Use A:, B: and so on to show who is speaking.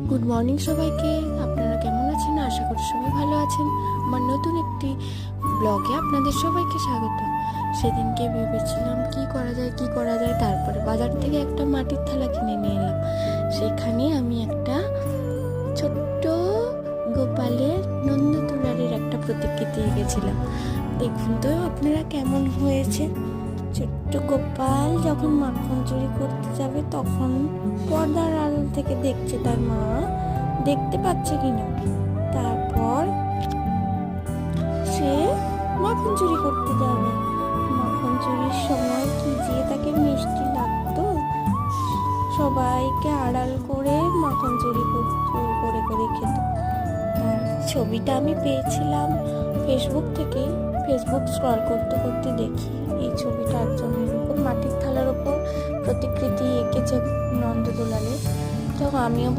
A: Good morning সবাইকে। আপনারা কেমন আছেন? আশা করি সবাই ভালো আছেন। আমার নতুন একটি ব্লগে আপনাদের সবাইকে স্বাগত। সেদিনকে ভেবেছিলাম কি করা যায়, তারপরে বাজার থেকে একটা মাটির থালা কিনে নিয়ে এলাম। সেখানে আমি একটা ছোট্ট গোপালের নন্দতুলারের একটা প্রতিকৃতি এঁকেছিলাম। দেখুন তো আপনারা কেমন হয়েছে। ছোট্ট গোপাল যখন মাখন চুরি করতে যাবে তখন পর্দার আড়াল থেকে দেখছে তার মা দেখতে পাচ্ছে কিনা। তারপর সে মাখন চুরি করতে যাবে। মাখন চুরির সময় কি যে তাকে মিষ্টি লাগতো। সবাইকে আড়াল করে মাখন চুরি করে করে খেত। আর ছবিটা আমি পেয়েছিলাম ফেসবুক থেকে। ফেসবুক স্ক্রল করতে করতে দেখি এই ছবিটা একজন এরকম মাটির থালার ওপর প্রতিকৃতি এঁকেছে নন্দদোলালে। তো আমিও